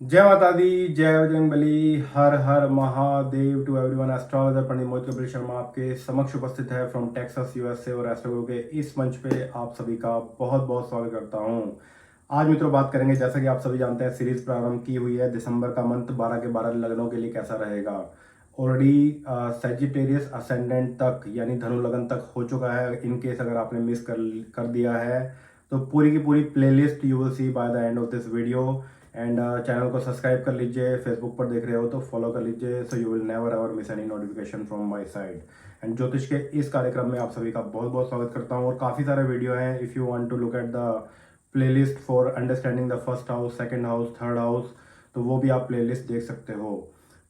जय माता दी, जय बजरंगबली, हर हर महादेव टू एवरीवन। एस्ट्रोलॉजर पंडित मोहित कपिल शर्मा आपके समक्ष उपस्थित है फ्रॉम टेक्सास यूएसए और एस्ट्रोगुरु के इस मंच पे आप सभी का बहुत बहुत स्वागत करता हूं। आज मित्रों बात करेंगे, जैसा कि आप सभी जानते हैं सीरीज प्रारंभ की हुई है। दिसंबर का मंथ 12 के 12 लग्नों के लिए कैसा रहेगा। ऑलरेडी सेजिटेरियस असेंडेंट तक यानी धनु लगन तक हो चुका है। इन केस अगर आपने मिस कर दिया है तो पूरी की पूरी playlist you will see by the end of this video. And channel को सब्सक्राइब कर लीजिए, फेसबुक पर देख रहे हो तो फॉलो कर लीजिए, so you will never ever miss any notification from my side. And ज्योतिष के इस कार्यक्रम में आप सभी का बहुत बहुत स्वागत करता हूँ। और काफ़ी सारे वीडियो हैं। If you want to look at the playlist for understanding the first house, second house, third house, तो वो भी आप प्लेलिस्ट देख सकते हो।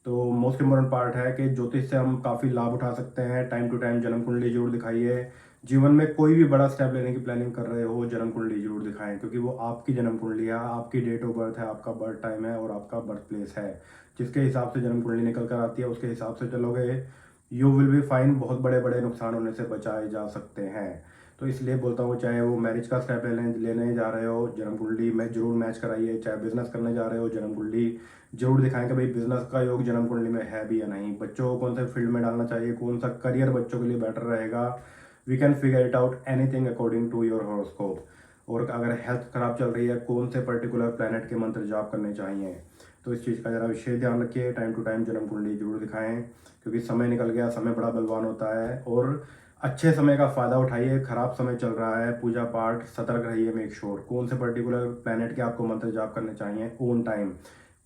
तो मोस्ट इम्पोर्टेंट पार्ट है कि ज्योतिष से हम काफ़ी लाभ उठा सकते हैं। टाइम टू टाइम जन्म कुंडली जरूर दिखाइए। जीवन में कोई भी बड़ा स्टेप लेने की प्लानिंग कर रहे हो, जन्म कुंडली जरूर दिखाएं, क्योंकि वो आपकी जन्म कुंडली है, आपकी डेट ऑफ बर्थ है, आपका बर्थ टाइम है और आपका बर्थ प्लेस है। जिसके हिसाब से जन्म कुंडली निकल कर आती है उसके हिसाब से चलोगे, यू विल बी फाइन। बहुत बड़े बड़े नुकसान होने से बचाए जा सकते हैं। तो इसलिए बोलता हूँ, चाहे वो मैरिज का स्टेप लेने जा रहे हो, जन्म कुंडली में जरूर मैच कराइए। चाहे बिजनेस करने जा रहे हो, जन्म कुंडली जरूर दिखाएं कि भाई बिजनेस का योग जन्म कुंडली में है भी या नहीं। बच्चों को कौन से फील्ड में डालना चाहिए, कौन सा करियर बच्चों के लिए बेटर रहेगा, we can figure it out anything according to your horoscope. और अगर हेल्थ खराब चल रही है, कौन से पर्टिकुलर प्लैनेट के मंत्र जाप करने चाहिए, तो इस चीज़ का जरा विशेष ध्यान रखिए। टाइम टू टाइम जन्म कुंडली जरूर दिखाएं, क्योंकि समय निकल गया, समय बड़ा बलवान होता है। और अच्छे समय का फायदा उठाइए। खराब समय चल रहा है, पूजा पाठ सतर्क रहिए। मेक श्योर कौन से पर्टिकुलर प्लैनेट के आपको मंत्र जाप करने चाहिए ऑन टाइम।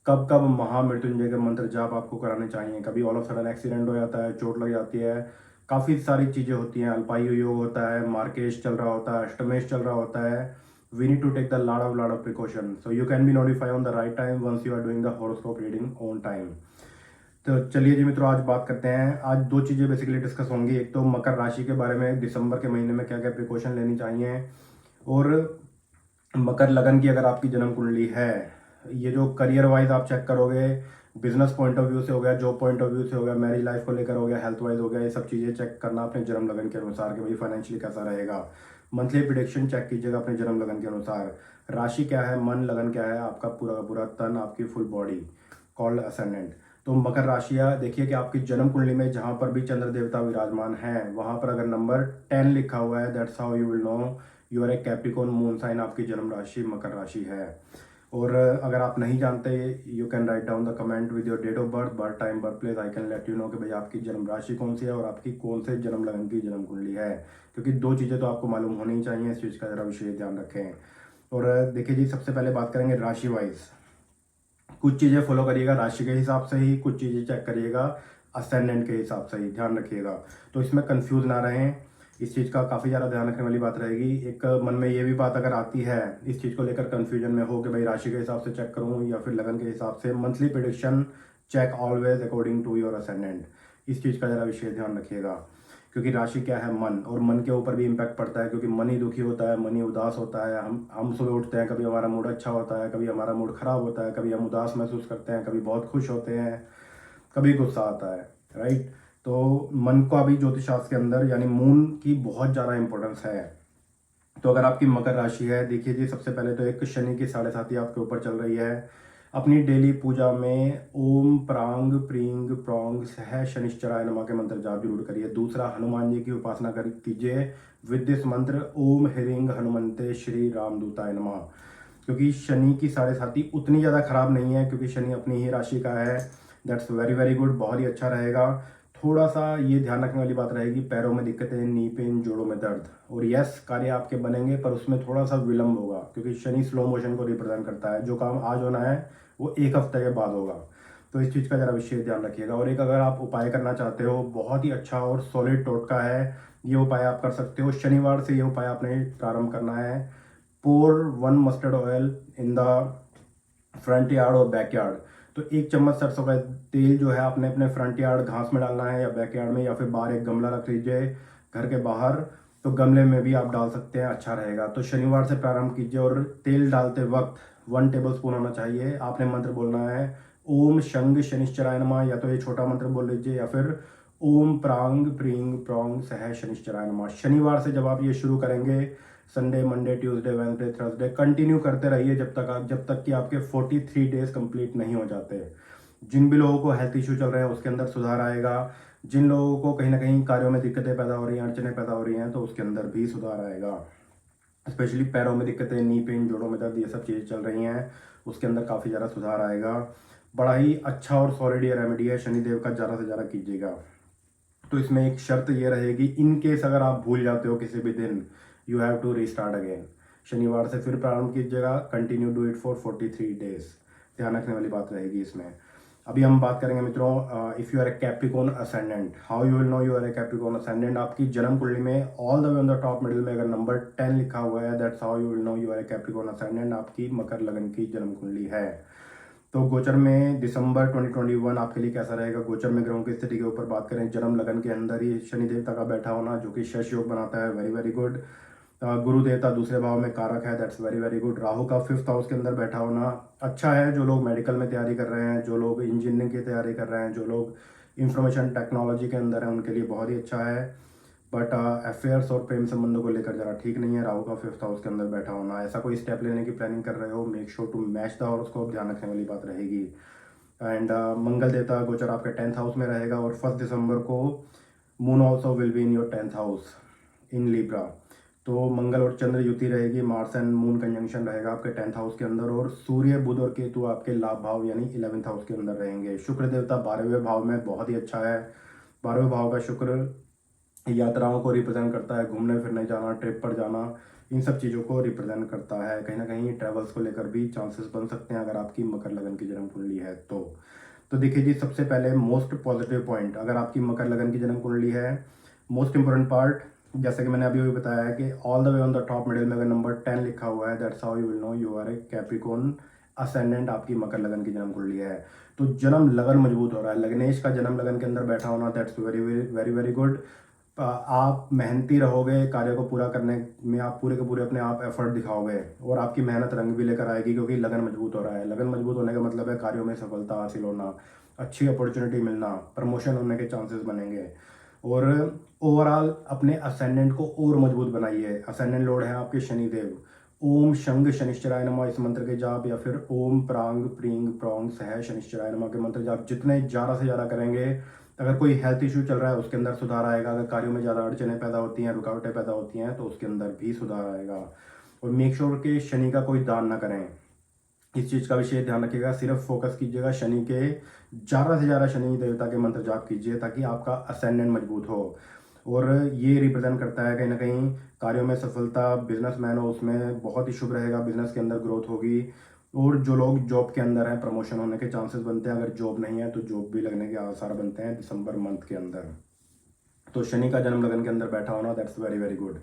कब कब महामृत्युंजय के मंत्र जाप आपको कराने चाहिए। कभी ऑल ऑफ सडन एक्सीडेंट हो जाता है, चोट लग जाती है, काफ़ी सारी चीज़ें होती हैं। अल्पायु योग होता है, मार्केश चल रहा होता है, अष्टमेश चल रहा होता है। We need to take the lot of precaution so you can be notified on the right time once you are doing the horoscope reading on time। तो चलिए जी मित्रों, आज बात करते हैं। आज दो चीज़ें बेसिकली डिस्कस होंगी। एक तो मकर राशि के बारे में, दिसंबर के महीने में क्या क्या प्रिकॉशन लेनी चाहिए। और मकर लगन की अगर आपकी जन्म कुंडली है, ये जो करियर वाइज आप चेक करोगे, बिजनेस पॉइंट ऑफ व्यू से हो गया, जॉब पॉइंट ऑफ व्यू से हो गया, मैरिज लाइफ को लेकर हो गया, हेल्थ वाइज हो गया, ये सब चीज़ें चेक करना अपने जन्म लगन के अनुसार कि भाई फाइनेंशियली कैसा रहेगा। मंथली प्रिडिक्शन चेक कीजिएगा अपने जन्म लगन के अनुसार। राशि क्या है, मन लगन क्या है, आपका पूरा का पूरा तन, आपकी फुल बॉडी कॉल्ड असेंडेंट। तो मकर राशियाँ देखिए कि आपकी जन्म कुंडली में जहाँ पर भी चंद्र देवता विराजमान है, वहाँ पर अगर नंबर 10 लिखा हुआ है, that's how you will know you are a Capricorn moon sign. आपकी जन्म राशि मकर राशि है। और अगर आप नहीं जानते, you can write down the comment with your date of birth, birth time, birth place. I can let you know कि भाई आपकी जन्म राशि कौन सी है और आपकी कौन से जन्म लगन की जन्म कुंडली है। क्योंकि दो चीज़ें तो आपको मालूम होनी ही चाहिए, इस चीज़ का जरा विशेष ध्यान रखें। और देखिए जी, सबसे पहले बात करेंगे राशि वाइज। कुछ चीज़ें फॉलो करिएगा राशि के हिसाब से ही, कुछ चीज़ें चेक करिएगा असेंडेंट के हिसाब से ही, ध्यान रखिएगा। तो इसमें कंफ्यूज ना रहें, इस चीज़ का काफ़ी ज़्यादा ध्यान रखने वाली बात रहेगी। एक मन में ये भी बात अगर आती है, इस चीज़ को लेकर कंफ्यूजन में हो कि भाई राशि के हिसाब से चेक करूँ या फिर लगन के हिसाब से, monthly prediction check always according to your ascendant. इस चीज़ का ज़रा विशेष ध्यान रखिएगा, क्योंकि राशि क्या है, मन, और मन के ऊपर भी इम्पैक्ट पड़ता है। क्योंकि मन ही दुखी होता है, मन ही उदास होता है। हम सुबह उठते हैं, कभी हमारा मूड अच्छा होता है, कभी हमारा मूड खराब होता है, कभी हम उदास महसूस करते हैं, कभी बहुत खुश होते हैं, कभी गुस्सा आता है, राइट। तो मन को अभी ज्योतिष शास्त्र के अंदर यानी मून की बहुत ज़्यादा इंपॉर्टेंस है। तो अगर आपकी मकर राशि है, देखिए जी, सबसे पहले तो एक शनि की 7.5 आपके ऊपर चल रही है। अपनी डेली पूजा में ओम प्रांग प्रींग प्रोंग सह शनिश्चराय नमः के मंत्र जाप जरूर करिए। दूसरा, हनुमान जी की उपासना कर कीजिए विद दिस मंत्र, ओम ह्रींग हनुमंते श्री रामदूताय नमः। क्योंकि शनि की 7.5 उतनी ज़्यादा खराब नहीं है, क्योंकि शनि अपनी ही राशि का है। दैट्स वेरी वेरी गुड, बहुत ही अच्छा रहेगा। थोड़ा सा ये ध्यान रखने वाली बात रहेगी, पैरों में दिक्कतें, नी पेन, जोड़ों में दर्द। और यस, कार्य आपके बनेंगे, पर उसमें थोड़ा सा विलंब होगा, क्योंकि शनि स्लो मोशन को रिप्रेजेंट करता है। जो काम आज होना है वो एक हफ्ते के बाद होगा। तो इस चीज़ का जरा विशेष ध्यान रखिएगा। और एक अगर आप उपाय करना चाहते हो, बहुत ही अच्छा और सॉलिड टोटका है, ये उपाय आप कर सकते हो। शनिवार से ये उपाय आपने प्रारंभ करना है। पोर 1 mustard oil in the front yard और बैक यार्ड। तो 1 चम्मच सरसों का तेल जो है आपने अपने फ्रंट यार्ड घास में डालना है, या बैक यार्ड में, या फिर बाहर एक गमला रख लीजिए घर के बाहर, तो गमले में भी आप डाल सकते हैं, अच्छा रहेगा। तो शनिवार से प्रारंभ कीजिए। और तेल डालते वक्त 1 टेबल स्पून होना चाहिए। आपने मंत्र बोलना है ओम शंग शनिश्चराय नमः, या तो ये छोटा मंत्र बोल लीजिए, या फिर ओम प्रांग प्रींग प्रोंग सह शनिश्चराय नमः। शनिवार से जब आप ये शुरू करेंगे, Sunday, Monday, Tuesday, Wednesday, Thursday continue करते रहिए जब तक कि आपके 43 डेज कंप्लीट नहीं हो जाते। जिन भी लोगों को हेल्थ इशू चल रहे हैं उसके अंदर सुधार आएगा। जिन लोगों को कहीं ना कहीं कार्यों में दिक्कतें पैदा हो रही हैं, अड़चने पैदा हो रही हैं, तो उसके अंदर भी सुधार आएगा। स्पेशली पैरों में दिक्कतें, नी पेन, जोड़ों में दर्द, ये सब चीज़ें चल रही हैं, उसके अंदर काफ़ी ज़्यादा सुधार आएगा। बड़ा ही अच्छा और सॉलिड ये रेमेडी है, शनिदेव का ज़्यादा से ज़्यादा कीजिएगा। तो इसमें एक शर्त ये रहेगी, इन केस अगर आप भूल जाते हो किसी भी दिन, you have to restart again. शनिवार से फिर प्रारंभ कीजिएगा, continue do it for 43 days. ध्यान रखने वाली बात रहेगी इसमें। अभी हम बात करेंगे मित्रों, if you are a Capricorn ascendant, how you will know you are a Capricorn ascendant. आपकी जन्म कुंडली में all the way on the top middle में अगर नंबर 10 लिखा हुआ है, that's how you will know you are a Capricorn ascendant. आपकी मकर लगन की जन्म कुंडली है। तो गोचर में दिसंबर 2021 आपके लिए कैसा रहेगा? गोचर में ग्रहों की स्थिति के ऊपर बात करें, जन्म लगन के अंदर ही शनि देवता का बैठा होना जो कि शश योग बनाता है, वेरी वेरी गुड। गुरु देवता दूसरे भाव में कारक है, that's very very good. Rahu का 5th हाउस के अंदर बैठा होना अच्छा है। जो लोग मेडिकल में तैयारी कर रहे हैं, जो लोग इंजीनियरिंग की तैयारी कर रहे हैं, जो लोग इंफॉर्मेशन टेक्नोलॉजी के अंदर हैं, उनके लिए बहुत ही अच्छा है। बट अफेयर्स और प्रेम संबंधों को लेकर जरा ठीक नहीं है। राहु का 5th हाउस के अंदर बैठा होना, ऐसा कोई स्टेप लेने की प्लानिंग कर रहे हो, make sure to match the horoscope, ध्यान रखने वाली बात रहेगी। एंड मंगल देवता गोचर आपके 10th हाउस में रहेगा और 1 दिसंबर को moon also will be in your 10th house in Libra. तो मंगल और चंद्र युति रहेगी, मार्स एंड मून कंजंक्शन रहेगा आपके 10th हाउस के अंदर, और सूर्य, बुध और केतु आपके लाभ भाव यानी 11th हाउस के अंदर रहेंगे। शुक्र देवता 12वें भाव में बहुत ही अच्छा है। 12वें भाव का शुक्र यात्राओं को रिप्रेजेंट करता है, घूमने फिरने जाना, ट्रिप पर जाना, इन सब चीज़ों को रिप्रेजेंट करता है। कहीं ना कहीं ट्रैवल्स को लेकर भी चांसेस बन सकते हैं अगर आपकी मकर लगन की जन्म कुंडली है तो देखिए जी, सबसे पहले मोस्ट पॉजिटिव पॉइंट, अगर आपकी मकर लगन की जन्म कुंडली है, मोस्ट इंपॉर्टेंट पार्ट, जैसे कि मैंने अभी बताया है कि all the way on the top middle में अगर नंबर 10 लिखा हुआ है, that's how you will know you are a Capricorn ascendant. आपकी मकर लगन की जन्म कुंडली है तो जन्म लगन मजबूत हो रहा है। लग्नेश का जन्म लगन के अंदर बैठा होना, that's very very very good. आप मेहनती रहोगे, कार्य को पूरा करने में आप पूरे के पूरे अपने आप एफर्ट दिखाओगे और आपकी मेहनत रंग भी लेकर आएगी, क्योंकि लगन मजबूत हो रहा है। लगन मजबूत होने का मतलब है कार्यों में सफलता हासिल होना, अच्छी अपॉर्चुनिटी मिलना, प्रमोशन होने के चांसेस बनेंगे। और ओवरऑल अपने असेंडेंट को और मजबूत बनाइए। असेंडेंट लॉर्ड है आपके शनिदेव। ओम शंग शनिश्चराय नमः इस मंत्र के जाप, या फिर ओम प्रांग प्रींग प्रोंग सह शनिश्चराय नमः के मंत्र जाप जितने ज़्यादा से ज़्यादा करेंगे, अगर कोई हेल्थ इशू चल रहा है उसके अंदर सुधार आएगा। अगर कार्यों में ज़्यादा अड़चने पैदा होती हैं, रुकावटें पैदा होती हैं, तो उसके अंदर भी सुधार आएगा। और मेक श्योर कि शनि का कोई दान ना करें, इस चीज़ का विशेष ध्यान रखिएगा। सिर्फ फोकस कीजिएगा शनि के, ज़्यादा से ज़्यादा शनि देवता के मंत्र जाप कीजिए ताकि आपका असेंडेंट मजबूत हो। और ये रिप्रेजेंट करता है कहीं ना कहीं कार्यों में सफलता, बिजनेसमैन हो उसमें बहुत ही शुभ रहेगा, बिजनेस के अंदर ग्रोथ होगी। और जो लोग जॉब के अंदर हैं, प्रमोशन होने के चांसेस बनते हैं। अगर जॉब नहीं है तो जॉब भी लगने के आसार बनते हैं दिसंबर मंथ के अंदर। तो शनि का जन्म लगन के अंदर बैठा होना, दैट्स वेरी वेरी गुड।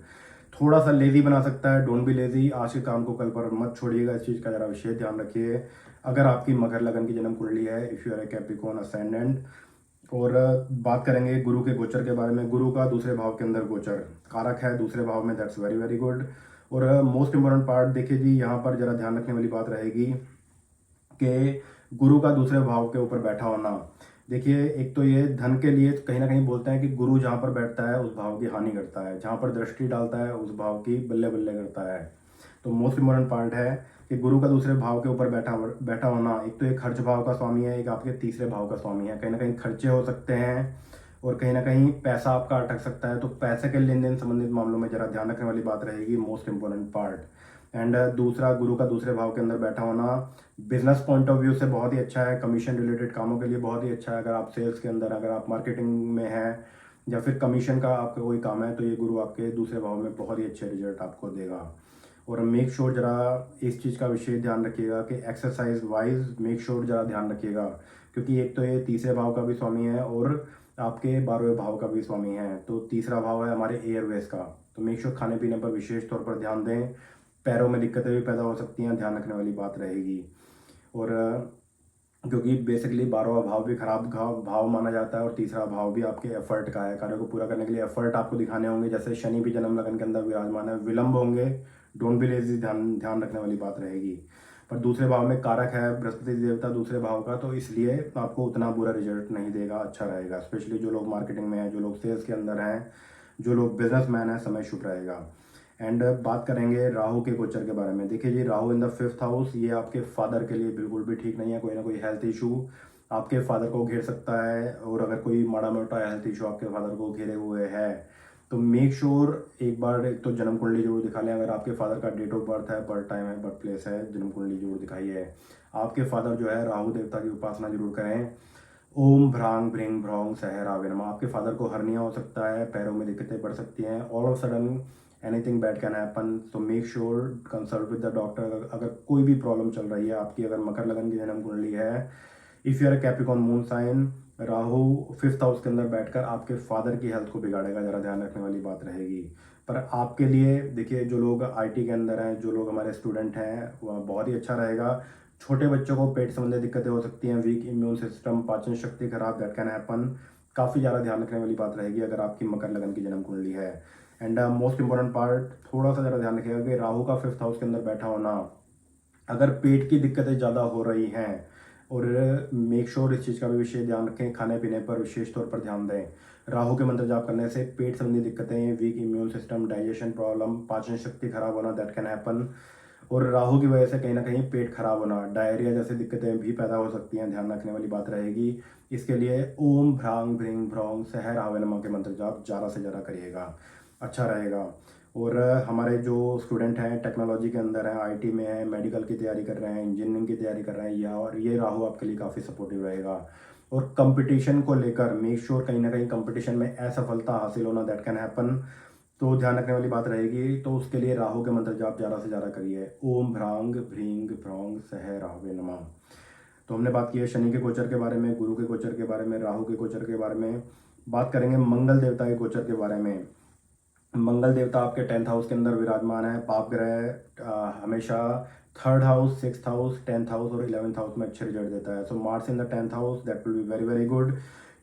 थोड़ा सा लेजी बना सकता है, डोंट बी लेजी। आज के काम को कल पर मत छोड़िएगा, इस चीज़ का जरा विशेष ध्यान रखिए। अगर आपकी मकर लगन की जन्म कुंडली है, if you are a Capricorn ascendant. और बात करेंगे गुरु के गोचर के बारे में। गुरु का दूसरे भाव के अंदर गोचर कारक है दूसरे भाव में, दैट्स वेरी वेरी गुड। और मोस्ट इंपॉर्टेंट पार्ट देखिए जी, यहाँ पर जरा ध्यान रखने वाली बात रहेगी कि गुरु का दूसरे भाव के ऊपर बैठा होना। देखिए, एक तो ये धन के लिए कहीं ना कहीं बोलते हैं कि गुरु जहाँ पर बैठता है उस भाव की हानि करता है, जहाँ पर दृष्टि डालता है उस भाव की बल्ले बल्ले करता है। तो मोस्ट इंपॉर्टेंट पार्ट है कि गुरु का दूसरे भाव के ऊपर बैठा होना, एक तो एक खर्च भाव का स्वामी है, एक आपके तीसरे भाव का स्वामी है। कहीं ना कहीं खर्चे हो सकते हैं और कहीं ना कहीं पैसा आपका अटक सकता है, तो पैसे के लेन देन संबंधित मामलों में जरा ध्यान रखने वाली बात रहेगी, मोस्ट इंपॉर्टेंट पार्ट। एंड दूसरा, गुरु का दूसरे भाव के अंदर बैठा होना बिजनेस पॉइंट ऑफ व्यू से बहुत ही अच्छा है, कमीशन रिलेटेड कामों के लिए बहुत ही अच्छा है। अगर आप सेल्स के अंदर, अगर आप मार्केटिंग में हैं या फिर कमीशन का आपका कोई काम है, तो ये गुरु आपके दूसरे भाव में बहुत ही अच्छे रिजल्ट आपको देगा। और मेक श्योर जरा इस चीज़ का विशेष ध्यान रखिएगा कि एक्सरसाइज वाइज मेक श्योर जरा ध्यान रखिएगा, क्योंकि एक तो ये तीसरे भाव का भी स्वामी है और आपके 12वें भाव का भी स्वामी है। तो तीसरा भाव है हमारे एयरवेज का, तो मेक श्योर खाने पीने पर विशेष तौर पर ध्यान दें। पैरों में दिक्कतें भी पैदा हो सकती हैं, ध्यान रखने वाली बात रहेगी। और क्योंकि बेसिकली 12वां भाव भी खराब भाव माना जाता है और तीसरा भाव भी आपके एफर्ट का है, कार्यों को पूरा करने के लिए एफर्ट आपको दिखाने होंगे। जैसे शनि भी जन्म लगन के अंदर विराजमान है, विलंब होंगे, डोंट बी लेजी, ध्यान रखने वाली बात रहेगी। पर दूसरे भाव में कारक है बृहस्पति देवता दूसरे भाव का, तो इसलिए आपको उतना बुरा रिजल्ट नहीं देगा, अच्छा रहेगा। स्पेशली जो लोग मार्केटिंग में हैं, जो लोग सेल्स के अंदर हैं, जो लोग बिजनेसमैन हैं, समय शुभ रहेगा। एंड बात करेंगे राहु के गोचर के बारे में। देखिए जी, Rahu in the 5th house, ये आपके फादर के लिए बिल्कुल भी ठीक नहीं है। कोई ना कोई हेल्थ इशू आपके फादर को घेर सकता है, और अगर कोई माड़ा मोटा हेल्थ इशू आपके फादर को घेरे हुए है तो मेक श्योर एक बार एक तो जन्म कुंडली जरूर दिखा लें। अगर आपके फादर का डेट ऑफ बर्थ है, बर्थ टाइम है, बर्थ प्लेस है, जन्म कुंडली जरूर दिखाइए। आपके फादर जो है राहु देवता की उपासना जरूर करें। ओम भ्रांग भ्रिंग भ्रौंग सह रावे नमः। आपके फादर को हर्निया हो सकता है, पैरों में दिक्कतें बढ़ सकती हैं, all of sudden anything bad can happen. तो make sure consult with the doctor. अगर कोई भी प्रॉब्लम चल रही है आपकी, अगर मकर लगन की जन्म कुंडली है, if you are Capricorn moon sign, Rahu 5th house के अंदर बैठकर आपके फादर की हेल्थ को बिगाड़ेगा, ज़रा ध्यान रखने वाली बात रहेगी। पर आपके लिए देखिए, जो लोग आईटी के अंदर हैं, जो लोग हमारे स्टूडेंट हैं, वह बहुत ही अच्छा रहेगा। छोटे बच्चों को पेट संबंधी दिक्कतें हो सकती हैं, वीक इम्यून सिस्टम, पाचन शक्ति खराब, दैट कैन हैपन। काफ़ी ज़्यादा ध्यान रखने वाली बात रहेगी अगर आपकी मकर लगन की जन्म कुंडली है। एंड मोस्ट इंपॉर्टेंट पार्ट, थोड़ा सा ज़रा ध्यान रखिएगा कि राहु का 5th हाउस के अंदर बैठा होना, अगर पेट की दिक्कतें ज़्यादा हो रही हैं, और मेक श्योर इस चीज़ का भी विशेष ध्यान रखें, खाने पीने पर विशेष तौर पर ध्यान दें। राहु के मंत्र जाप करने से पेट संबंधी दिक्कतें, week immune system, digestion problem, पाचन शक्ति खराब होना, दैट कैन हैपन। और राहु की वजह से कहीं ना कहीं पेट खराब होना, डायरिया जैसी दिक्कतें भी पैदा हो सकती हैं, ध्यान रखने वाली बात रहेगी। इसके लिए ओम भ्रांग भ्रिंग भ्रौंग सह रावे नमः के मंत्र जाप ज़्यादा से ज़्यादा करिएगा, अच्छा रहेगा। और हमारे जो स्टूडेंट हैं टेक्नोलॉजी के अंदर हैं, आईटी में हैं, मेडिकल की तैयारी कर रहे हैं, इंजीनियरिंग की तैयारी कर रहे हैं, या और ये राहु आपके लिए काफ़ी सपोर्टिव रहेगा। और कंपटीशन को लेकर मेक श्योर कहीं ना कहीं कंपटीशन में असफलता हासिल होना, दैट कैन हैपन। तो ध्यान रखने वाली बात रहेगी। तो उसके लिए राहु के मंत्र जाप ज़्यादा से ज़्यादा करिए। ओम भ्रांग भ्रींग भ्रौंग सह राहवे नमः। तो हमने बात की है शनि के गोचर के बारे में, गुरु के गोचर के बारे में, राहु के गोचर के बारे में। बात करेंगे मंगल देवता के गोचर के बारे में। मंगल देवता आपके 10th हाउस के अंदर विराजमान है। पाप ग्रह हमेशा 3rd house, 6th house, 10th house और 11th हाउस में अच्छे रिजल्ट देता है। So Mars in the 10th house, that will be very very good.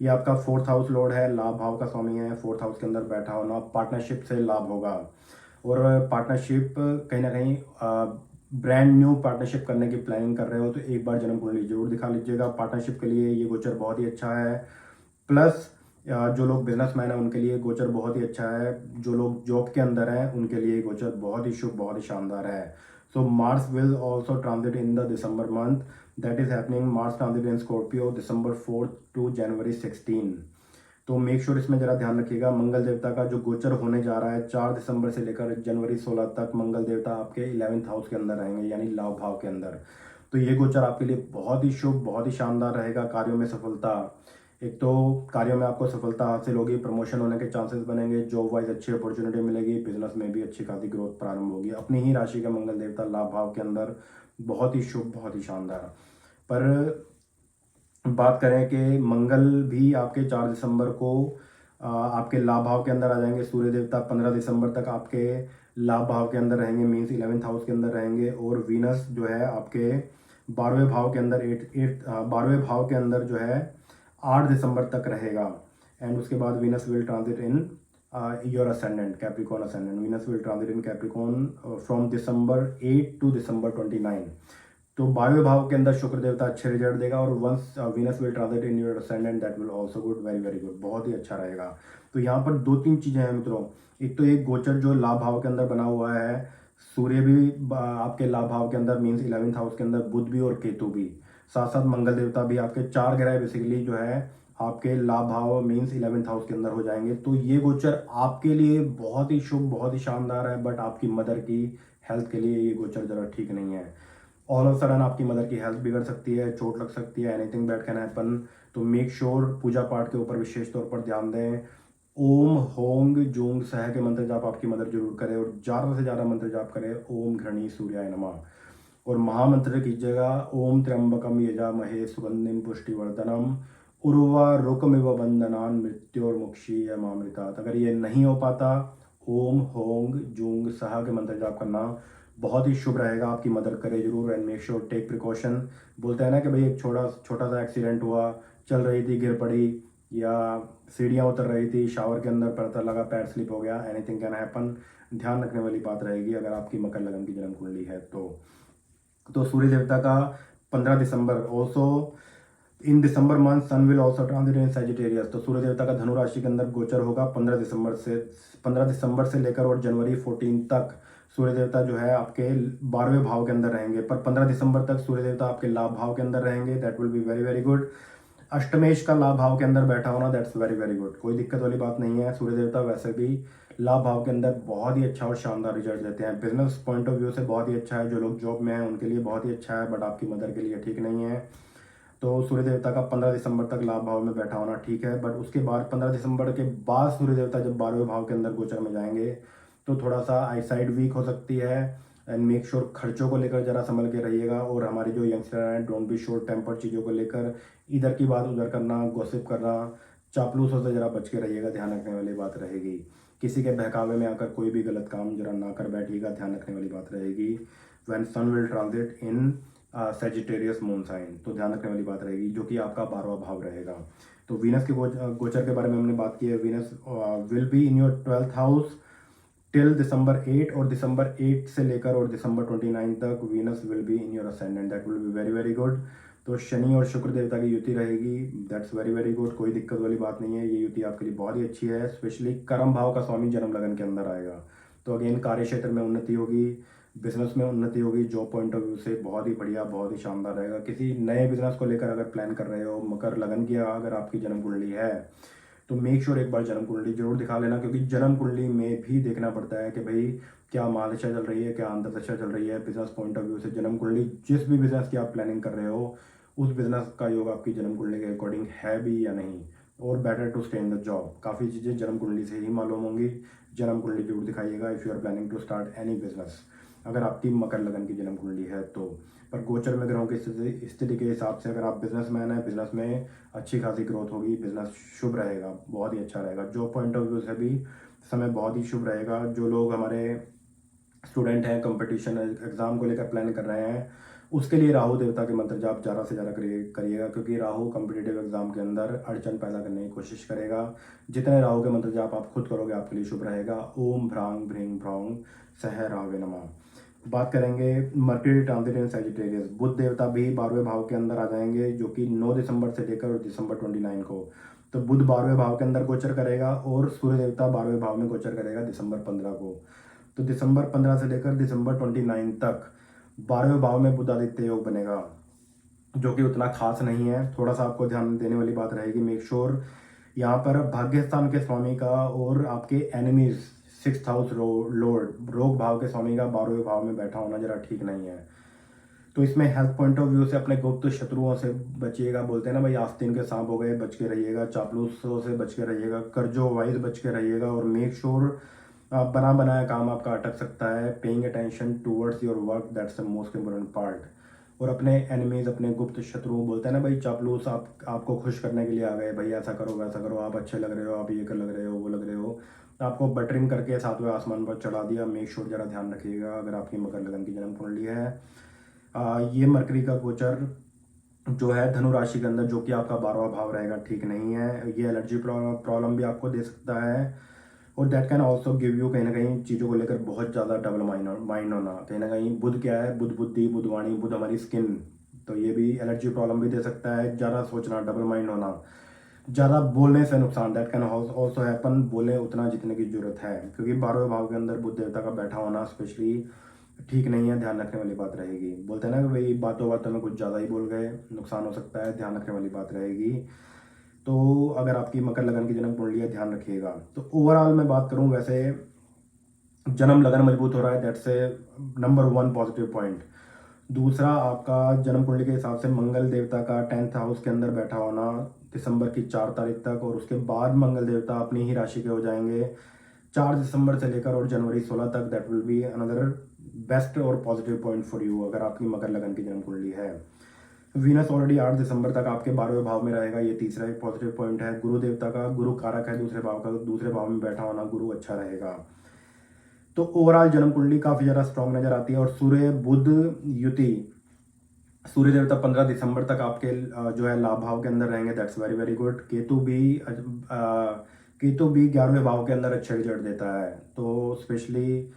ये आपका 4th हाउस लॉर्ड है, लाभ भाव का स्वामी है। 4th हाउस के अंदर बैठा होना, पार्टनरशिप से लाभ होगा। और पार्टनरशिप कहीं ना कहीं ब्रांड न्यू पार्टनरशिप करने की प्लानिंग कर रहे हो तो एक बार जन्म कुंडली जरूर दिखा लीजिएगा। पार्टनरशिप के लिए ये गोचर बहुत ही अच्छा है। प्लस जो लोग बिजनेसमैन हैं उनके लिए गोचर बहुत ही अच्छा है। जो लोग जॉब के अंदर हैं उनके लिए गोचर बहुत ही शुभ, बहुत ही शानदार है। So Mars will also transit in the December month, that is happening. Mars transit in Scorpio December 4 to January 16। तो मेक श्योर इसमें जरा ध्यान रखिएगा। मंगल देवता का जो गोचर होने जा रहा है 4 दिसंबर से लेकर जनवरी 16 तक, मंगल देवता आपके 11th हाउस के अंदर रहेंगे, यानी लाभ भाव के अंदर। तो ये गोचर आपके लिए बहुत ही शुभ, बहुत ही शानदार रहेगा। कार्यों में सफलता, एक तो कार्यों में आपको सफलता हासिल होगी, प्रमोशन होने के चांसेस बनेंगे, जॉब वाइज अच्छी अपॉर्चुनिटी मिलेगी, बिजनेस में भी अच्छी खासी ग्रोथ प्रारंभ होगी। अपनी ही राशि का मंगल देवता लाभ भाव के अंदर, बहुत ही शुभ, बहुत ही शानदार। पर बात करें कि मंगल भी आपके 4 दिसंबर को आपके लाभ भाव के अंदर आ जाएंगे। सूर्य देवता 15 दिसंबर तक आपके लाभ भाव के अंदर रहेंगे, मीन्स 11th हाउस के अंदर रहेंगे। और वीनस जो है आपके 12वें भाव के अंदर 12वें भाव के अंदर जो है 8 दिसंबर तक रहेगा। एंड उसके बाद Venus will transit in your ascendant, Capricorn ascendant. Venus will transit in Capricorn from December 8 to December 29। तो 12वें भाव के अंदर शुक्र देवता अच्छे रिजल्ट देगा। और once Venus will transit in your ascendant, that will also good, very very good, बहुत ही अच्छा रहेगा। तो यहाँ पर 2-3 चीज़ें हैं मित्रों। एक तो एक गोचर जो लाभ भाव के अंदर बना हुआ है, सूर्य भी आपके लाभ भाव के अंदर, मीन्स 11th हाउस के अंदर, बुध भी और केतु भी, साथ साथ मंगल देवता भी, आपके 4 ग्रह बेसिकली जो है आपके लाभ भाव मीन्स 11th हाउस के अंदर हो जाएंगे। तो ये गोचर आपके लिए बहुत ही शुभ, बहुत ही शानदार है। बट आपकी मदर की हेल्थ के लिए ये गोचर जरा ठीक नहीं है। ऑल ऑफ सडन आपकी मदर की हेल्थ बिगड़ सकती है, चोट लग सकती है, एनीथिंग बैड कैन हैपन। तो मेक श्योर पूजा पाठ के ऊपर विशेष तौर पर ध्यान दें। ओम होंग जूंग सह के मंत्र जाप आपकी मदर जरूर करे, और ज़्यादा से ज़्यादा मंत्र जाप करे ओम घृणी सूर्याय नमः। और महामंत्र कीजिएगा ओम त्र्यंबकम यजामहे सुगंधिम पुष्टिवर्धनम उर्वारुकमिव बंधनान मृत्योर्मुक्षीय मामृतात्। अगर ये नहीं हो पाता, ओम होंग जूंग सह के मंत्र जाप करना बहुत ही शुभ रहेगा। आपकी मदद करे जरूर। And make sure take precaution. बोलते हैं ना कि भाई एक छोटा सा एक्सीडेंट हुआ, चल रही थी, गिर पड़ी, या सीढ़ियाँ उतर रही थी, शावर के अंदर पड़ता लगा, पैर स्लिप हो गया, एनीथिंग कैन हैपन। ध्यान रखने वाली बात रहेगी अगर आपकी मकर लगन की जन्म कुंडली है तो। सूर्य देवता का 15 December also in December month sun will also transit in Sagittarius. तो सूर्य देवता का धनु राशि के अंदर गोचर होगा 15 दिसंबर से लेकर और जनवरी 14 तक सूर्य देवता जो है आपके 12वें भाव के अंदर रहेंगे। पर 15 दिसंबर तक सूर्य देवता आपके लाभ भाव के अंदर रहेंगे। That will be very very good. अष्टमेश का लाभ भाव के अंदर बैठा होना, दैट्स वेरी वेरी गुड। कोई दिक्कत वाली बात नहीं है। सूर्य देवता वैसे भी लाभ भाव के अंदर बहुत ही अच्छा और शानदार रिजल्ट देते हैं। बिजनेस पॉइंट ऑफ व्यू से बहुत ही अच्छा है। जो लोग जॉब में हैं उनके लिए बहुत ही अच्छा है, बट आपकी मदर के लिए ठीक नहीं है। तो सूर्य देवता का 15 दिसंबर तक लाभ भाव में बैठा होना ठीक है, बट उसके बाद 15 दिसंबर के बाद सूर्य देवता जब 12वें भाव के अंदर गोचर में जाएंगे तो थोड़ा सा आईसाइट वीक हो सकती है। एंड मेक श्योर खर्चों को लेकर जरा संभल के रहिएगा। और हमारे जो यंगस्टर हैं, डोंट बी शॉर्ट टेम्पर चीज़ों को लेकर इधर की बात उधर करना, गॉसिप करना, चापलूसों से जरा बच के रहिएगा, ध्यान रखने वाली बात रहेगी। किसी के बहकावे में आकर कोई भी गलत काम जरा ना कर बैठिएगा, ध्यान रखने वाली बात रहेगी। When sun will transit in Sagittarius moon sign, तो ध्यान रखने वाली बात रहेगी, जो कि आपका 12वां भाव रहेगा। तो वीनस के गोचर के बारे में हमने बात की है। Venus will be in your 12th house till दिसंबर 8, और दिसंबर 8 से लेकर और दिसंबर 29 तक Venus will be in your ascendant. That will be very very good. तो शनि और शुक्र देवता की युति रहेगी, दैट्स वेरी वेरी गुड। कोई दिक्कत वाली बात नहीं है, ये युति आपके लिए बहुत ही अच्छी है। स्पेशली कर्म भाव का स्वामी जन्म लगन के अंदर आएगा, तो अगेन कार्य क्षेत्र में उन्नति होगी, बिजनेस में उन्नति होगी। जॉब पॉइंट ऑफ व्यू से बहुत ही बढ़िया, बहुत ही शानदार रहेगा। किसी नए बिजनेस को लेकर अगर प्लान कर रहे हो, मकर लगन की अगर आपकी जन्म कुंडली है, तो मेक श्योर एक बार जन्म कुंडली जरूर दिखा लेना, क्योंकि जन्म कुंडली में भी देखना पड़ता है कि भाई क्या महादशा चल रही है, क्या अंतर्दशा चल रही है। बिजनेस पॉइंट ऑफ व्यू से जन्म कुंडली, जिस भी बिजनेस की आप प्लानिंग कर रहे हो, उस बिजनेस का योग आपकी जन्म कुंडली के अकॉर्डिंग है भी या नहीं। और better to stay in the job, काफ़ी चीज़ें जन्म कुंडली से ही मालूम होंगी। जन्म कुंडली जरूर दिखाइएगा if you are planning to start any business, अगर आपकी मकर लगन की जन्म कुंडली है तो। पर गोचर में ग्रहों की स्थिति के हिसाब से अगर आप बिजनेसमैन हैं, बिजनेस में अच्छी खासी ग्रोथ होगी, बिजनेस शुभ रहेगा, बहुत ही अच्छा रहेगा। जॉब पॉइंट ऑफ व्यू से भी समय बहुत ही शुभ रहेगा। जो लोग हमारे स्टूडेंट हैं, कंपटीशन एग्जाम को लेकर प्लान कर रहे हैं, उसके लिए राहु देवता के मंत्र जाप ज़्यादा से ज़्यादा करिएगा, क्योंकि राहु कॉम्पिटिटिव एग्जाम के अंदर अड़चन पैदा करने की कोशिश करेगा। जितने राहु के मंत्र जाप आप खुद करोगे आपके लिए शुभ रहेगा। ओम भ्रांग भ्रीं भ्रौंग सह राहवे नमः। बात करेंगे मर्क्यूरी ट्रांजिट इन सैजिटेरियस। बुध देवता भी 12वें भाव के अंदर आ जाएंगे, जो कि 9 दिसंबर से लेकर और दिसंबर 29 को। तो बुध 12वें भाव के अंदर गोचर करेगा और सूर्य देवता 12वें भाव में गोचर करेगा दिसंबर 15 को। तो दिसंबर 15 से लेकर दिसंबर 29 तक 12वें भाव में बुध आदित्य योग बनेगा, जो कि उतना खास नहीं है। थोड़ा सा आपको ध्यान देने वाली बात रहेगी। मेक श्योर यहाँ पर भाग्य स्थान के स्वामी का और आपके एनिमीज 6th हाउस लॉर्ड रोग भाव के स्वामी का 12वें भाव में बैठा होना जरा ठीक नहीं है। तो इसमें हेल्थ पॉइंट ऑफ व्यू से अपने गुप्त शत्रुओं से बचिएगा। बोलते हैं ना भाई, आस्तीन के सांप हो गए, बच के रहिएगा। चापलूसों से बच के रहिएगा, कर्जों वाइज बच के रहिएगा। और मेक श्योर बना बनाया काम आपका अटक सकता है। Paying attention towards your work, that's the most important part. और अपने एनिमीज, अपने गुप्त शत्रु, बोलते हैं ना भाई, चापलूस आपको खुश करने के लिए आ गए, भाई ऐसा करो वैसा करो, आप अच्छे लग रहे हो, आप ये कर लग रहे हो, वो लग रहे हो, आपको बटरिंग करके 7वें आसमान पर चढ़ा दिया। मेक श्योर जरा ध्यान रखिएगा अगर आपकी मकर लगन की जन्म कुंडली है। ये मरकरी का गोचर जो है धनु राशि के अंदर, जो कि आपका 12वां भाव रहेगा, ठीक नहीं है। ये एलर्जी प्रॉब्लम भी आपको दे सकता है। और that can also give you कहीं ना कहीं चीज़ों को लेकर बहुत ज़्यादा डबल माइंड होना। कहीं ना कहीं बुध क्या है, बुध बुद्धि, बुध वाणी, बुध हमारी स्किन, तो ये भी एलर्जी प्रॉब्लम भी दे सकता है। ज़्यादा सोचना, डबल माइंड होना, ज़्यादा बोलने से नुकसान, दैट कैन ऑल्सो हैपन। बोले उतना जितने की जरूरत है, क्योंकि 12वें भाव के अंदर बुध देवता का बैठा होना स्पेशली ठीक नहीं है, ध्यान रखने वाली बात रहेगी। बोलते हैं ना कि भाई बातों बातों में कुछ ज़्यादा ही बोल गए, नुकसान हो सकता है, ध्यान रखने वाली बात रहेगी। तो अगर आपकी मकर लगन की जन्म कुंडली है, ध्यान रखिएगा। तो ओवरऑल मैं बात करूं, वैसे जन्म लगन मजबूत हो रहा है, that's a number 1 positive point. दूसरा, आपका जन्म कुंडली के हिसाब से मंगल देवता का 10th हाउस के अंदर बैठा होना दिसंबर की 4 तारीख तक, और उसके बाद मंगल देवता अपनी ही राशि के हो जाएंगे 4 दिसंबर से लेकर और जनवरी 16 तक। That will be another best और पॉजिटिव पॉइंट फॉर यू अगर आपकी मकर लगन की जन्म कुंडली है। वीनस ऑलरेडी 8 दिसंबर तक आपके 12वें भाव में रहेगा, ये तीसरा एक पॉजिटिव पॉइंट है। गुरु देवता का, गुरु कारक है दूसरे भाव का, दूसरे भाव में बैठा होना गुरु अच्छा रहेगा। तो ओवरऑल जन्म कुंडली काफी ज्यादा स्ट्रांग नजर आती है। और सूर्य बुध युति, सूर्य देवता 15 दिसंबर तक आपके जो है लाभ भाव के अंदर रहेंगे, that's very very good. Ketu भी 11वें भाव के अंदर अच्छे रिजल्ट देता है। तो स्पेशली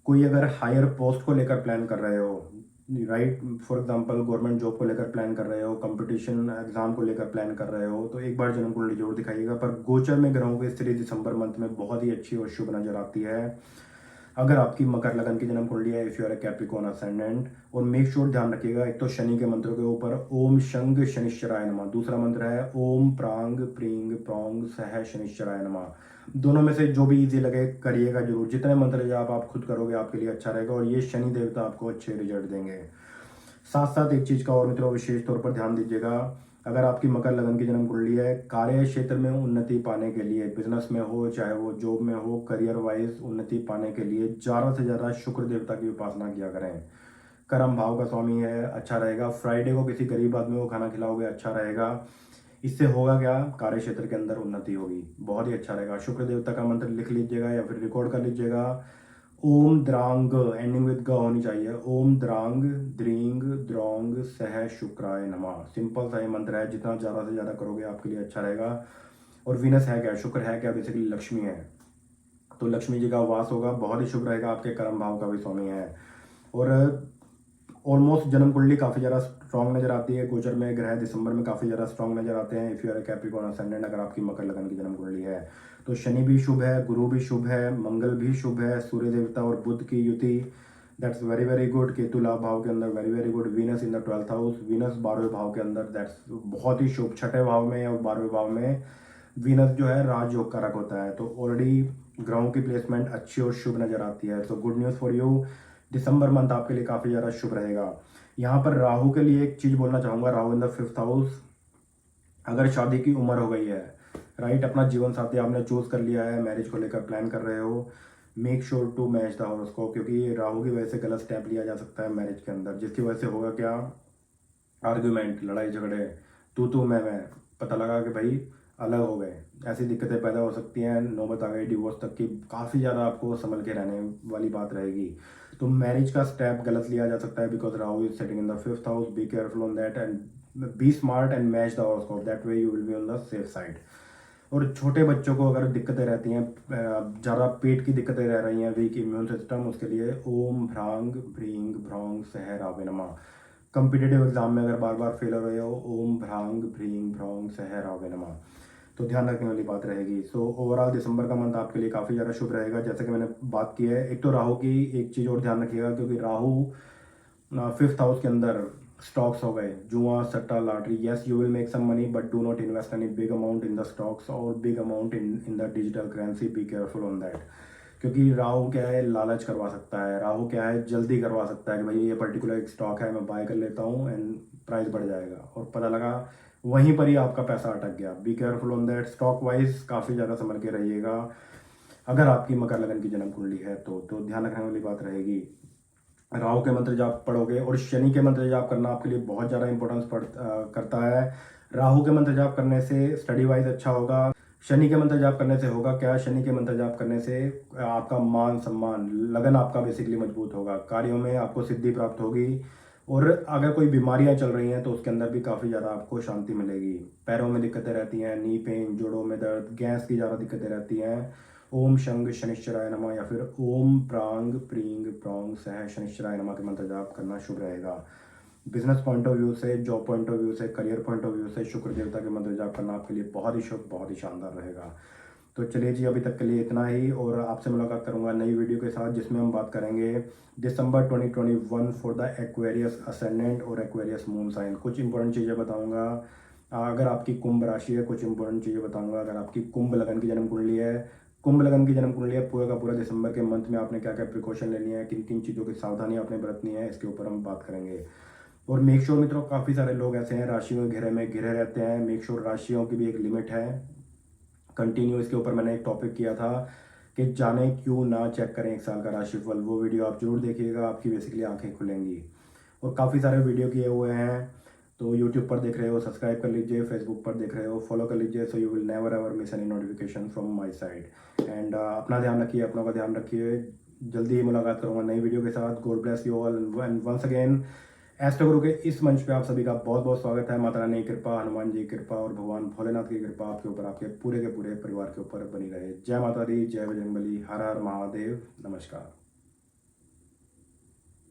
कोई अगर हायर पोस्ट को लेकर प्लान कर रहे हो, right, for example government job को लेकर प्लान कर रहे हो, कंपटीशन एग्जाम को लेकर प्लान कर रहे हो, तो एक बार जन्म कुंडली जरूर दिखाइएगा। पर गोचर में ग्रहों की स्थिति दिसंबर मंथ में बहुत ही अच्छी और शुभ नजर आती है। अगर आपकी मकर लगन की जन्म कुंडली है, if you are a Capricorn ascendant, और मेक श्योर ध्यान रखिएगा, एक तो शनि के मंत्रों के ऊपर ओम शंग शनिश्चराय नमः, दूसरा मंत्र है ओम प्रांग प्रींग प्रोंग सह शनिश्चराय नमः। दोनों में से जो भी इजी लगे करिएगा जरूर। जितने मंत्र जाप आप खुद करोगे आपके लिए अच्छा रहेगा, और ये शनि देवता आपको अच्छे रिजल्ट देंगे। साथ साथ एक चीज का और मित्रों विशेष तौर पर ध्यान दीजिएगा, अगर आपकी मकर लगन की जन्म कुंडली है, कार्य क्षेत्र में उन्नति पाने के लिए, बिजनेस में हो चाहे वो जॉब में हो, करियर वाइज उन्नति पाने के लिए ज़्यादा से ज़्यादा शुक्र देवता की उपासना किया करें। कर्म भाव का स्वामी है, अच्छा रहेगा। फ्राइडे को किसी गरीब आदमी को खाना खिलाओगे, अच्छा रहेगा। इससे होगा क्या, कार्य क्षेत्र के अंदर उन्नति होगी, बहुत ही अच्छा रहेगा। शुक्र देवता का मंत्र लिख लीजिएगा या फिर रिकॉर्ड कर लीजिएगा। ओम द्रांग, एंडिंग विद ग होनी चाहिए। ओम द्रांग द्रींग द्रोंग सह शुक्राय नमः। सिंपल सा ये मंत्र है, जितना ज़्यादा से ज़्यादा करोगे आपके लिए अच्छा रहेगा। और वीनस है क्या, शुक्र है क्या, बेसिकली लक्ष्मी है, तो लक्ष्मी जी का वास होगा, बहुत ही शुभ रहेगा। आपके कर्म भाव का भी स्वामी है। और ऑलमोस्ट जन्म कुंडली काफ़ी ज़्यादा स्ट्रॉन्ग नजर आती है। गोचर में ग्रह दिसंबर में काफ़ी ज़्यादा स्ट्रॉन्ग नजर आते हैं। If you are a Capricorn ascendant, अगर आपकी मकर लगन की जन्म कुंडली है, तो शनि भी शुभ है, गुरु भी शुभ है, मंगल भी शुभ है, सूर्य देवता और बुध की युति, that's very very good. Ketu लाभ भाव के अंदर, very very good. Venus in the 12th house, Venus 12वें भाव के अंदर, दैट्स बहुत ही शुभ। छठे भाव में और 12वें भाव में वीनस जो है राजयोग कारक होता है, तो ऑलरेडी ग्रहों की प्लेसमेंट अच्छी और शुभ नजर आती है। So good news for you, December month आपके लिए काफ़ी ज़्यादा शुभ रहेगा। यहाँ पर राहु के लिए एक चीज़ बोलना चाहूँगा, Rahu in the 5th house. अगर शादी की उम्र हो गई है, राइट, अपना जीवन साथी आपने चूज कर लिया है, मैरिज को लेकर प्लान कर रहे हो, make sure to match the horoscope, क्योंकि राहु की वजह से गलत स्टेप लिया जा सकता है मैरिज के अंदर, जिसकी वजह से होगा क्या, आर्ग्यूमेंट, लड़ाई झगड़े, तू मैं, पता लगा कि भाई अलग हो गए, ऐसी दिक्कतें पैदा हो सकती हैं, नौबत आ गई डिवोर्स तक की, काफ़ी ज़्यादा आपको संभल के रहने वाली बात रहेगी। तो मैरिज का स्टेप गलत लिया जा सकता है, because Rahu is setting in the 5th house. Be careful on that and be smart and match the horoscope, that way you will be on the safe side. और छोटे बच्चों को अगर दिक्कतें रहती हैं, ज़्यादा पेट की दिक्कतें रह रही हैं, वीक इम्यून सिस्टम, उसके लिए ओम भ्रांग भ्रींग भ्रौंग सह रावे नमः। कम्पिटेटिव एग्जाम में अगर बार बार फेल हो रहे हो, ओम भ्रांग भ्रींग भ्रौंग सह रावे नमः, तो ध्यान रखने वाली बात रहेगी। सो ओवरऑल दिसंबर का मंथ आपके लिए काफ़ी ज़्यादा शुभ रहेगा। जैसे कि मैंने बात की है, एक तो राहु की एक चीज़ और ध्यान रखिएगा, क्योंकि राहु 5th हाउस के अंदर स्टॉक्स हो गए, जुआ सट्टा lottery, yes you will make some money but do not invest any big amount in the stocks और big amount in the digital currency, be careful on that. क्योंकि राहु क्या है, लालच करवा सकता है, राहु क्या है, जल्दी करवा सकता है कि भाई ये पर्टिकुलर एक स्टॉक है, मैं बाय कर लेता हूँ एंड प्राइस बढ़ जाएगा, और पता लगा वहीं पर ही आपका पैसा अटक गया। B careful on that. Stock wise काफ़ी ज़्यादा संभल के रहिएगा अगर आपकी मकर लगन की जन्म कुंडली है, तो ध्यान रखने वाली बात रहेगी। राहु के मंत्र जाप पढ़ोगे, और शनि के मंत्र जाप करना आपके लिए बहुत ज़्यादा इंपॉर्टेंस करता है। राहु के मंत्र जाप करने से स्टडी वाइज अच्छा होगा। शनि के मंत्र जाप करने से होगा क्या, शनि के मंत्र जाप करने से आपका मान सम्मान, लगन आपका बेसिकली मजबूत होगा, कार्यों में आपको सिद्धि प्राप्त होगी। और अगर कोई बीमारियां चल रही हैं तो उसके अंदर भी काफ़ी ज़्यादा आपको शांति मिलेगी। पैरों में दिक्कतें रहती हैं, नी पेन, जोड़ों में दर्द, गैस की ज़्यादा दिक्कतें रहती हैं, ओम शंग शनिश्चराय नमः या फिर ओम प्रांग प्रींग प्रोंग सह शनिश्चराय नमः के मंत्र जाप करना शुभ रहेगा। बिजनेस पॉइंट ऑफ व्यू से, जॉब पॉइंट ऑफ व्यू से, करियर पॉइंट ऑफ व्यू से शुक्र देवता के मंत्र जाप करना आपके लिए बहुत ही शुभ, बहुत ही शानदार रहेगा। तो चलिए जी, अभी तक के लिए इतना ही, और आपसे मुलाकात करूंगा नई वीडियो के साथ, जिसमें हम बात करेंगे दिसंबर 2021 फॉर द एक्वेरियस असेंडेंट और एक्वेरियस मून साइन। कुछ इंपॉर्टेंट चीज़ें बताऊंगा अगर आपकी कुंभ राशि है, कुछ इंपॉर्टेंट चीज़ें बताऊंगा अगर आपकी कुंभ लगन की जन्म कुंडली है। कुंभ लगन की जन्म कुंडली है, पूरा का पूरा दिसंबर के मंथ में आपने क्या क्या प्रिकॉशन लेनी है, किन किन चीज़ों की सावधानी आपने बरतनी है, इसके ऊपर हम बात करेंगे। और मेक श्योर मित्रों, काफ़ी सारे लोग ऐसे हैं राशियों के घेरे में घिरे रहते हैं, मेक श्योर राशियों की भी एक लिमिट है। कंटिन्यू इसके ऊपर मैंने एक टॉपिक किया था कि जाने क्यों ना चेक करें एक साल का राशिफल, वो वीडियो आप जरूर देखिएगा, आपकी बेसिकली आंखें खुलेंगी। और काफ़ी सारे वीडियो किए हुए हैं, तो यूट्यूब पर देख रहे हो सब्सक्राइब कर लीजिए, फेसबुक पर देख रहे हो फॉलो कर लीजिए, so you will never ever miss any notification from my side. And अपना ध्यान रखिए, अपनों का ध्यान रखिए। जल्दी ही मुलाकात करूंगा नई वीडियो के साथ। God bless you all and once again Astro Guru के इस मंच पे आप सभी का बहुत बहुत स्वागत है। माता रानी की कृपा, हनुमान जी की कृपा और भगवान भोलेनाथ की कृपा आपके ऊपर, आपके पूरे के पूरे परिवार के ऊपर बनी रहे। जय माता दी, जय बजरंगबली, हर हर महादेव, नमस्कार।